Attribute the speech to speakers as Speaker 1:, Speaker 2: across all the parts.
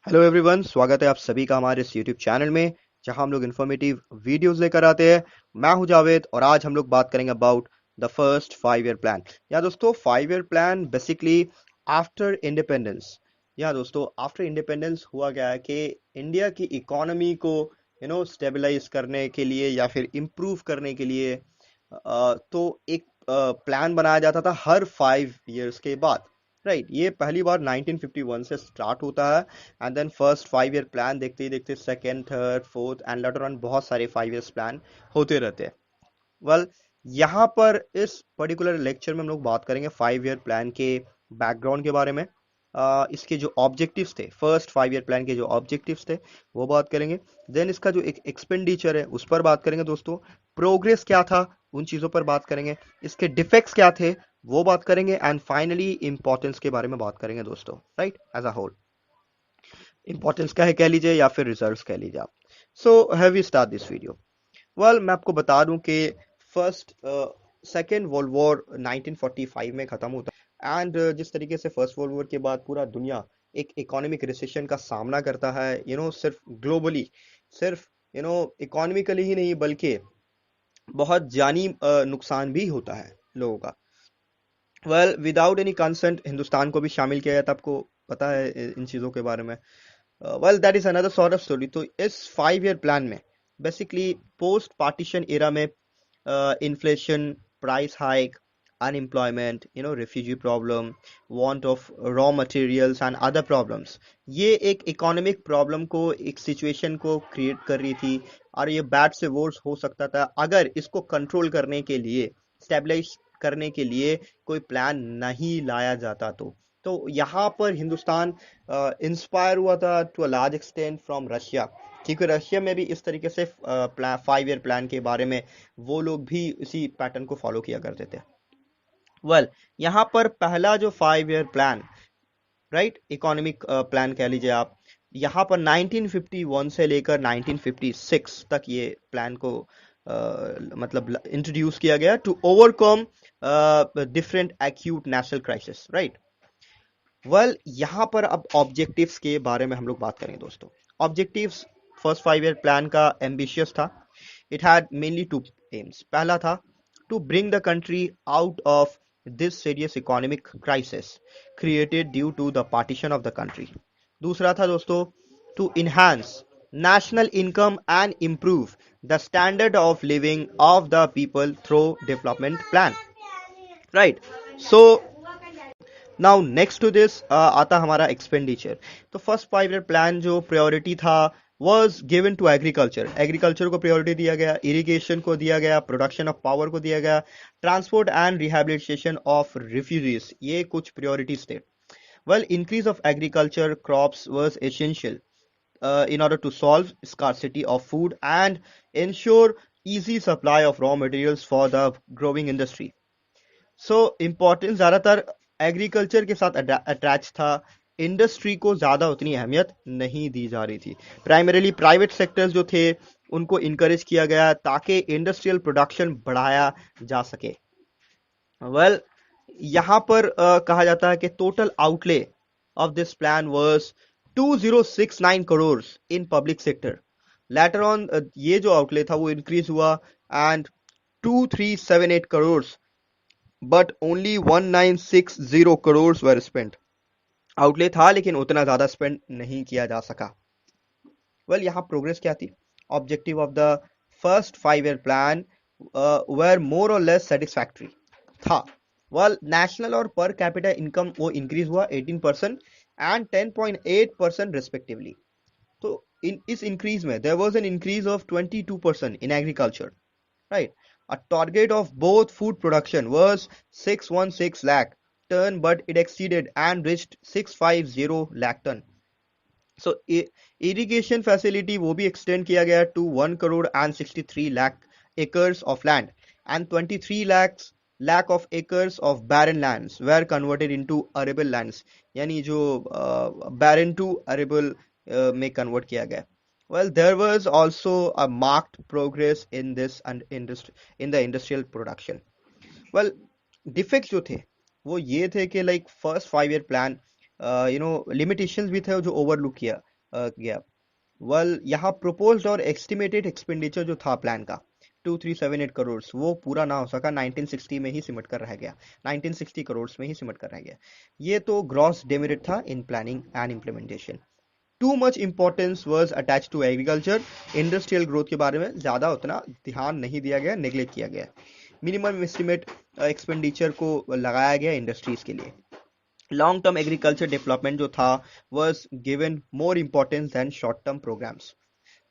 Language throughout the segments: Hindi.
Speaker 1: हेलो एवरीवन, स्वागत है आप सभी का हमारे इस यूट्यूब चैनल में जहां हम लोग इन्फॉर्मेटिव वीडियोस लेकर आते हैं। मैं हूं जावेद और आज हम लोग बात करेंगे about the first 5 year plan. या दोस्तों, 5 year plan basically after independence. या दोस्तों, आफ्टर इंडिपेंडेंस हुआ क्या है कि इंडिया की इकोनॉमी को स्टेबलाइज करने के लिए या फिर इम्प्रूव करने के लिए तो एक प्लान बनाया जाता था हर 5 ईयर्स के बाद। राइट, ये पहली बार 1951 से स्टार्ट होता है। And then first 5 year plan देखते ही देखते second, third, fourth and later on बहुत सारे 5 ईयर्स प्लान होते रहते हैं। वेल, यहाँ पर इस पर्टिकुलर लेक्चर में हम लोग बात करेंगे 5 ईयर प्लान के बैकग्राउंड के बारे में। इसके जो ऑब्जेक्टिव्स थे, फर्स्ट 5 ईयर प्लान के जो ऑब्जेक्टिव्स थे वो बात करेंगे। देन इसका जो एक एक्सपेंडिचर है उस पर बात करेंगे दोस्तों। प्रोग्रेस क्या था उन चीज़ों पर बात करेंगे। इसके डिफेक्ट्स क्या थे वो बात करेंगे। एंड फाइनली इंपॉर्टेंस के बारे में बात करेंगे दोस्तों, right, as a whole. Importance का है कह लीजिए या फिर रिजल्ट्स कह लीजिए आप। So have we start this video. Well, मैं आपको बता दूं कि फर्स्ट सेकेंड वर्ल्ड वॉर 1945 में खत्म होता है। एंड जिस तरीके से फर्स्ट वर्ल्ड वॉर के बाद पूरा दुनिया एक इकोनॉमिक रिसेशन का सामना करता है, सिर्फ ग्लोबली, सिर्फ इकोनॉमिकली ही नहीं बल्कि बहुत जानी नुकसान भी होता है लोगों का। Well, without any consent Hindustan को भी शामिल किया गया था। आपको पता है इन चीज़ों के बारे में। Well, that is another sort of story. तो इस 5 ईयर प्लान में बेसिकली पोस्ट पार्टीशन एरा में inflation, price hike, unemployment, refugee problem, want of raw materials and other problems, ये एक इकोनॉमिक प्रॉब्लम को, एक सिचुएशन को क्रिएट कर रही थी। और ये बैड से वर्स हो सकता था अगर इसको कंट्रोल करने के लिए, स्टेबलाइज करने के लिए कोई प्लान नहीं लाया जाता। तो यहाँ पर हिंदुस्तान इंस्पायर हुआ था to a large extent from Russia, क्योंकि रशिया में भी इस तरीके से 5 ईयर प्लान के बारे में वो लोग भी इसी पैटर्न को फॉलो किया करते थे। वेल, यहाँ पर पहला जो 5 year plan, right, economic plan कह लीजिए आप, यहाँ पर 1951 से लेकर 1956 तक ये प्लान को मतलब इंट्रोड्यूस किया गया to overcome different acute national crisis, right. Well, यहाँ पर अब ऑब्जेक्टिव्स के बारे में हम लोग बात करेंगे दोस्तों। ऑब्जेक्टिव्स फर्स्ट 5 ईयर प्लान का एम्बिशियस था। It had mainly two aims. पहला था to bring the country out of this serious economic crisis created due to the partition of the country. दूसरा था दोस्तों to enhance national income and improve the standard of living of the people through development plan, right? So now next to this आता हमारा एक्सपेंडिचर। तो फर्स्ट 5 ईयर प्लान जो प्रायोरिटी था was given to agriculture. Agriculture को प्रायोरिटी दिया गया, इरिगेशन को दिया गया, प्रोडक्शन ऑफ पावर को दिया गया, transport and rehabilitation of refugees, ये कुछ प्रायोरिटीज थे। Well, increase of agriculture crops was essential in order to solve scarcity of food and ensure easy supply of raw materials for the growing industry. So importance ज़्यादातर एग्रीकल्चर के साथ अटैच था। इंडस्ट्री को ज़्यादा उतनी अहमियत नहीं दी जा रही थी। प्राइमरीली प्राइवेट सेक्टर्स जो थे उनको इनकरेज किया गया ताकि इंडस्ट्रियल प्रोडक्शन बढ़ाया जा सके। वेल, यहाँ पर कहा जाता है कि total outlay of this plan was 2069 crore in public sector. Later on ये जो आउटले था वो इंक्रीज हुआ and 2378 crore, but only 1960 crore were spent. Outlay था लेकिन उतना ज्यादा स्पेंड नहीं किया जा सका। वेल, यहाँ प्रोग्रेस क्या थी? Objective of the first 5 year plan were more or less satisfactory था। वेल, नेशनल और पर कैपिटा इनकम वो इंक्रीज हुआ 18% एंड 10.8% रिस्पेक्टिवली। तो इस इंक्रीज में there was an increase of 22% in agriculture, right? A target of both food production was 616 lakh ton, but it exceeded and reached 650 lakh ton. So irrigation facility वो भी extend किया गया to 1 crore and 63 lakh acres of land, and 23 lakh of acres of barren lands were converted into arable lands, यानी जो barren to arable में convert किया गया। Well, there was also a marked progress in this and in the industrial production. Well, defects जो थे वो ये थे कि like first 5 year plan limitations भी थे जो ओवरलुक किया गया। वेल यहाँ प्रोपोज्ड और एस्टिमेटेड एक्सपेंडिचर जो था प्लान का 2378 करोड़, वो पूरा ना हो सका, 1960 में ही सिमट कर रह गया, 1960 करोड़ में ही सिमट कर रह गया। ये तो ग्रॉस डेमेरिट था in planning and implementation. Too much importance was attach to agriculture. Industrial growth के बारे में ज़्यादा उतना ध्यान नहीं दिया गया, नेग्लेक्ट किया गया। मिनिमम एस्टिमेट एक्सपेंडिचर को लगाया गया इंडस्ट्रीज के लिए। लॉन्ग टर्म एग्रीकल्चर डेवलपमेंट जो था was given more importance than short term programmes.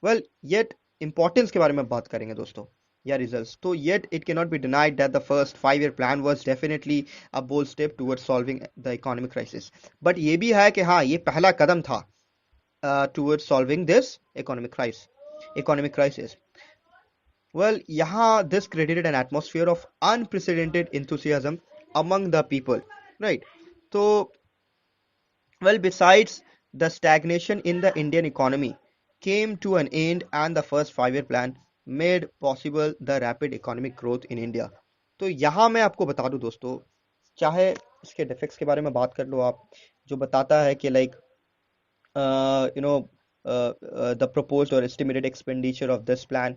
Speaker 1: Well yet importance के बारे में बात करेंगे दोस्तों या रिजल्ट्स, तो yet it can not be denied that the first 5 year plan was definitely a bold step towards solving the economic crisis. But ये भी है कि हाँ, ये पहला कदम था towards solving this economic crisis. Well, यहाँ this created an atmosphere of unprecedented enthusiasm among the people, right? So, well, besides the stagnation in the Indian economy came to an end, and the first 5 year plan made possible the rapid economic growth in India. तो यहाँ मैं आपको बता दूं दोस्तों, चाहे इसके डिफेक्ट्स के बारे में बात कर लो आप, जो बताता है कि like the proposed or estimated expenditure of this plan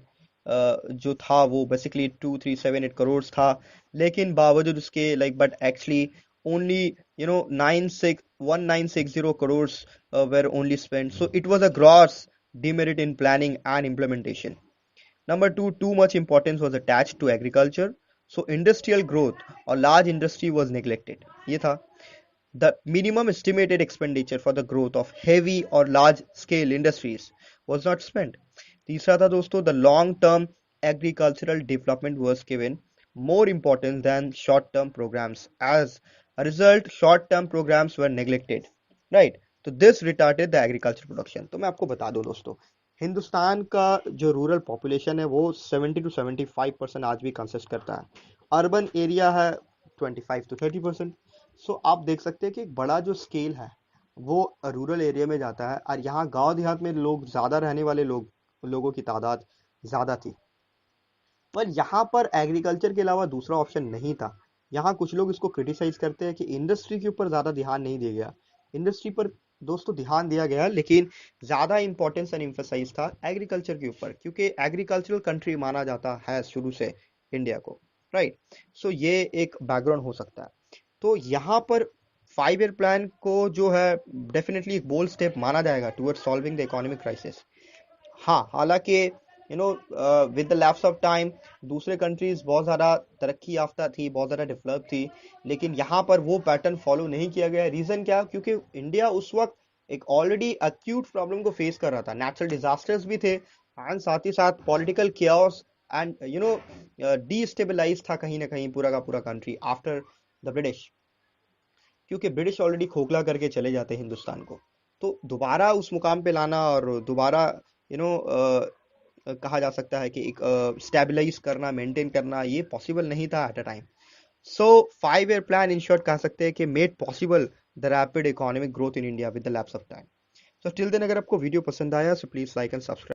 Speaker 1: जो था वो basically 2378 करोड़ था, लेकिन बावजूद उसके but actually only 1960 crores were only spent, so it was a gross demerit in planning and implementation. Number two, too much importance was attached to agriculture, so industrial growth or large industry was neglected. ये था. The minimum estimated expenditure for the growth of heavy or large scale industries was not spent. तीसरा था दोस्तों, the long term agricultural development was given more importance than short term programs. As a result, short term programs were neglected, right? तो this retarded the agriculture production. तो मैं आपको बता दूं दोस्तों, हिंदुस्तान का जो रूरल पॉपुलेशन है वो 70 to 75% आज भी कंसिस्ट करता है। अर्बन एरिया है 25 to 30%। सो आप देख सकते हैं कि एक बड़ा जो स्केल है वो रूरल एरिया में जाता है, और यहाँ गांव देहात में लोग ज़्यादा रहने वाले लोगों की तादाद ज़्यादा थी। पर यहाँ पर एग्रीकल्चर के अलावा दूसरा ऑप्शन नहीं था। यहाँ कुछ लोग इसको क्रिटिसाइज करते हैं कि इंडस्ट्री के ऊपर ज़्यादा ध्यान नहीं दिया गया। इंडस्ट्री पर दोस्तों ध्यान दिया गया, लेकिन ज़्यादा इंपॉर्टेंस एंड एम्फसाइज था एग्रीकल्चर के ऊपर, क्योंकि एग्रीकल्चरल कंट्री माना जाता है शुरू से इंडिया को, राइट? सो ये एक बैकग्राउंड हो सकता है। तो यहाँ पर 5 ईयर प्लान को जो है डेफिनेटली एक बोल्ड स्टेप माना जाएगा towards solving the economic crisis. हाँ, हालांकि with the lapse of time दूसरे कंट्रीज बहुत ज़्यादा तरक्की याफ्ता थी, बहुत ज़्यादा डेवलप थी, लेकिन यहाँ पर वो पैटर्न फॉलो नहीं किया गया। रीज़न क्या? क्योंकि इंडिया उस वक्त एक ऑलरेडी एक्यूट प्रॉब्लम को फेस कर रहा था, नेचुरल डिजास्टर्स भी थे, एंड साथ ही साथ पॉलिटिकल केओस एंड डीस्टेबलाइज था कहीं ना कहीं पूरा का पूरा कंट्री आफ्टर द ब्रिटिश, क्योंकि ब्रिटिश ऑलरेडी खोखला करके चले जाते हैं हिंदुस्तान को। तो दोबारा उस मुकाम पे लाना और दोबारा कहा जा सकता है कि एक स्टेबलाइज करना, मेंटेन करना, ये पॉसिबल नहीं था at a time. So 5 year plan in short कह सकते हैं कि made possible the rapid economic growth in India with the lapse of time. So till then अगर आपको वीडियो पसंद आया so please like and subscribe.